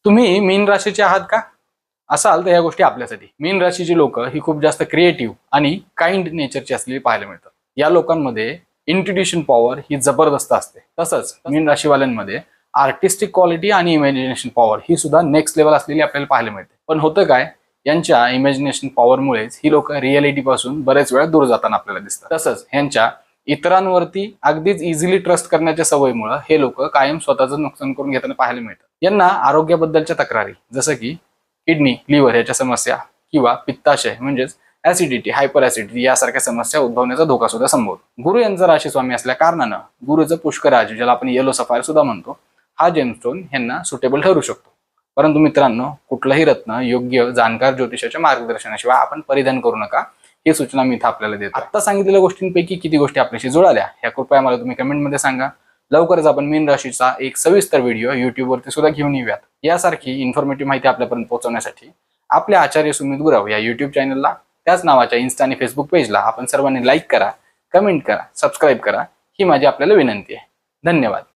तुम्ही मीन राशीचे आहात का? असाल तर या गोष्टी आपल्यासाठी. मीन राशीची लोक ही खूप जास्त क्रिएटिव्ह आणि काइंड नेचरची असलेली पाहायला मिळतात. या लोकांमध्ये इंट्युइशन पॉवर ही जबरदस्त असते. तसंच मीन राशीवाल्यांमध्ये आर्टिस्टिक क्वालिटी आणि इमॅजिनेशन पॉवर ही सुद्धा नेक्स्ट लेवल असलेली आपल्याला पाहायला मिळते. पण होतं काय, यांच्या इमॅजिनेशन पॉवरमुळेच ही लोक रिअलिटी पासून बरेच वेळा दूर जाताना आपल्याला दिसतात. तसंच यांच्या इतरांवरती अगदीच इझिली ट्रस्ट करण्याच्या सवयीमुळे हे लोक कायम स्वतःचं नुकसान करून घेताना पाहायला मिळतात. यांना आरोग्याबद्दलच्या तक्रारी जसं की किडनी, लिव्हर याच्या समस्या किंवा पित्ताशय म्हणजेच ऍसिडिटी, हायपर ऍसिडिटी यासारख्या समस्या उद्भवण्याचा धोका सुद्धा संभवतो. गुरु यांचा राशी स्वामी असल्या कारणानं गुरुचं पुष्कराज, ज्याला आपण येलो सफायर सुद्धा म्हणतो, हा जेमस्टोन यांना सुटेबल ठरू शकतो. परंतु मित्रांनो, कुठलंही रत्न योग्य जाणकार ज्योतिषाच्या मार्गदर्शनाशिवाय आपण परिधान करू नका, ही सूचना मी इथं आपल्याला देतो. आता सांगितलेल्या गोष्टींपैकी किती गोष्टी आपल्याशी जुळाल्या ह्या कृपया मला तुम्ही कमेंटमध्ये सांगा. लवकरच आपण मीन राशीचा एक सविस्तर व्हिडिओ युट्यूबवरती सुद्धा घेऊन येऊयात. यासारखी इन्फॉर्मेटिव्ह माहिती आपल्यापर्यंत पोहोचवण्यासाठी आपल्या आचार्य सुमित गुरव या युट्यूब चॅनलला, त्याच नावाच्या इन्स्टा आणि फेसबुक पेजला आपण सर्वांनी लाईक करा, कमेंट करा, सबस्क्राईब करा, ही माझी आपल्याला विनंती आहे. धन्यवाद.